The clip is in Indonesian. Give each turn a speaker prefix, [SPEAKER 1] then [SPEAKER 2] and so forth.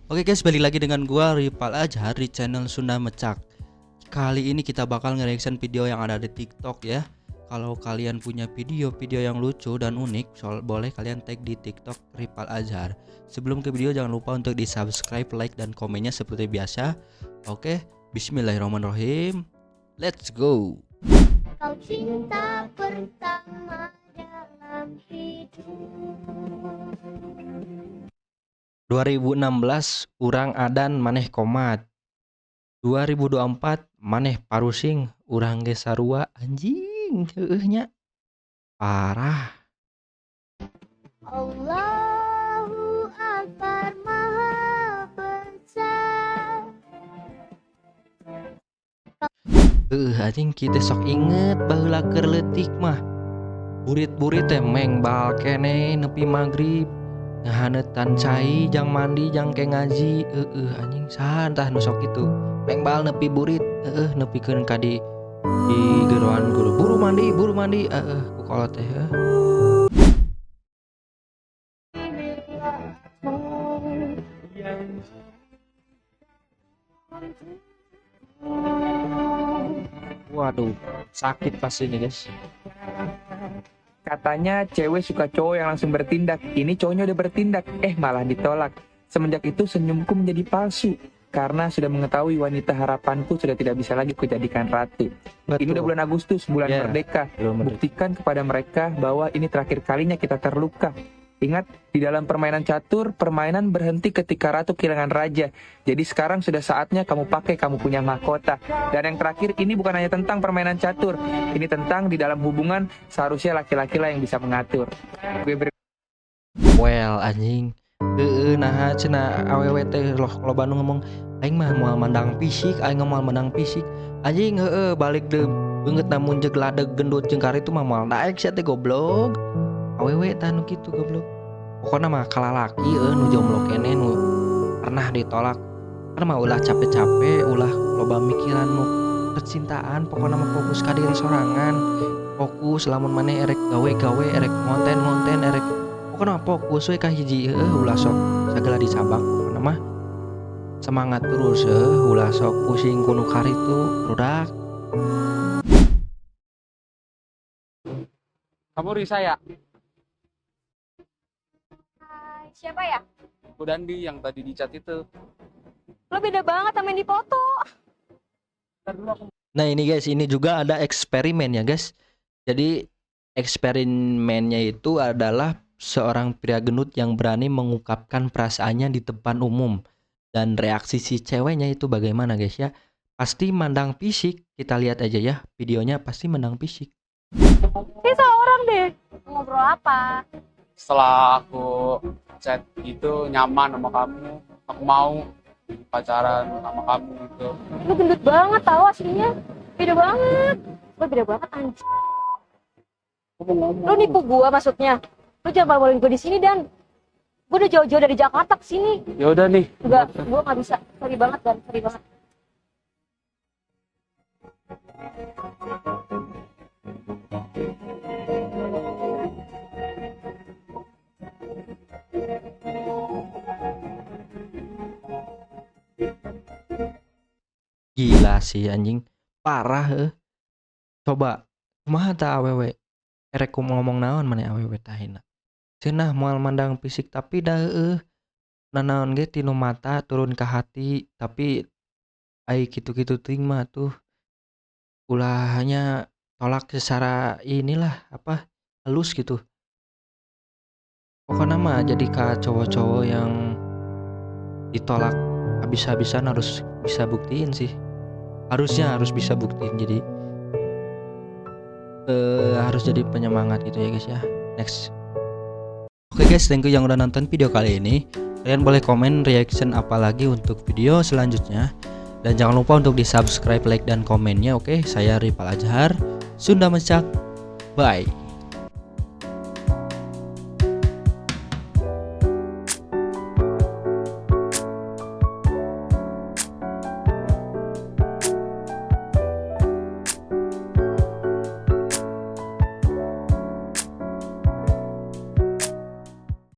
[SPEAKER 1] Oke guys, balik lagi dengan gua Ripal Azhar di channel Sunda Mecak. Kali ini kita bakal nge-reaction video yang ada di TikTok ya. Kalau kalian punya video-video yang lucu dan unik, boleh kalian tag di TikTok Ripal Azhar. Sebelum ke video jangan lupa untuk di-subscribe, like dan komennya seperti biasa. Oke, bismillahirrahmanirrahim. Let's go.
[SPEAKER 2] Kau cinta pertama dalam hidup.
[SPEAKER 1] 2016 urang adan maneh komat. 2024 maneh parusing urang ge sarua anjing heueuhnya. Parah.
[SPEAKER 2] Allahu Akbar Maha Besar.
[SPEAKER 1] Anjing kita sok inget baheula keur leutik mah. Burit-burit teh meng bal keneh nepi magrib. Ngahanetan cai jang mandi jang ke ngaji anjing sahan tah nu sok kitu meng bal nepi burit nepikeun ka di geroan guru buru mandi ku kolot teh waduh sakit pastinya guys.
[SPEAKER 3] Katanya cewek suka cowok yang langsung bertindak. Ini cowoknya udah bertindak, malah ditolak. Semenjak itu senyumku menjadi palsu. Karena sudah mengetahui wanita harapanku sudah tidak bisa lagi kujadikan ratu.
[SPEAKER 1] Betul.
[SPEAKER 3] Ini udah bulan Agustus, bulan merdeka. Buktikan kepada mereka bahwa ini terakhir kalinya kita terluka. Ingat, di dalam permainan catur, permainan berhenti ketika ratu kehilangan raja. Jadi sekarang sudah saatnya kamu pakai kamu punya mahkota. Dan yang terakhir, ini bukan hanya tentang permainan catur. Ini tentang di dalam hubungan, seharusnya laki-laki lah yang bisa mengatur.
[SPEAKER 1] Well anjing nah cenah awewe teh loba nu ngomong aing mah moal mandang fisik, aing moal mandang fisik. Anjing balik deh beungeut namun jeung ladeg gendut jeung kari itu mah moal naek sia teh goblok. Awewe tah nu kitu goblok. Pokona mah kalalaki nu jomblo keneh nu pernah ditolak. Karena mah ulah capek-capek, ulah loba mikiran nu percintaan, pokona mah fokus ka diri sorangan. Fokus lamun maneh erek gawe-gawe, erek ngonten-ngonten, erek pokona mah fokus we ka hiji ulah sok sagala dicabak. Pokona mah semangat terus ulah sok pusing ku nu karitu rudak.
[SPEAKER 4] Kamu Risa ya?
[SPEAKER 5] Siapa ya?
[SPEAKER 4] Aku Dandi yang tadi di chat itu.
[SPEAKER 5] Lo beda banget sama yang di foto.
[SPEAKER 1] Nah ini guys, ini juga ada eksperimen ya guys. Jadi eksperimennya itu adalah seorang pria gendut yang berani mengungkapkan perasaannya di depan umum. Dan reaksi si ceweknya itu bagaimana guys ya? Pasti mandang fisik. Kita lihat aja ya, videonya pasti mandang fisik.
[SPEAKER 5] Ini salah orang deh. Ngobrol apa?
[SPEAKER 4] Setelah aku chat gitu nyaman sama kamu, aku mau pacaran sama kamu gitu.
[SPEAKER 5] Lo gendut banget tau aslinya. Beda banget. Lo beda banget anjing. Lo nipu gua maksudnya. Lo jangan malu-maluin gua di sini Dan. Gua udah jauh-jauh dari Jakarta ke sini.
[SPEAKER 4] Ya udah nih.
[SPEAKER 5] Enggak, gua nggak bisa. Sorry banget Dan, sorry banget.
[SPEAKER 1] Gila sih anjing, parah Coba kumaha tah awewe erek ngomong naon maneh awewe tahina cenah moal mandang fisik tapi dah nanaon ge tinu mata turun ke hati. Tapi ai kitu-kitu ting mah tuh ulah hanya tolak secara inilah apa halus gitu. Pokoknya mah jadi ka cowok-cowok yang ditolak habis-habisan harus bisa buktiin sih. Harus bisa buktiin, jadi harus jadi penyemangat gitu ya guys ya. Next. Oke guys, thank you yang udah nonton video kali ini. Kalian boleh komen reaction apa lagi untuk video selanjutnya. Dan jangan lupa untuk di subscribe, like dan komennya. Oke, saya Ripal Azhar, Sunda Mecak. Bye.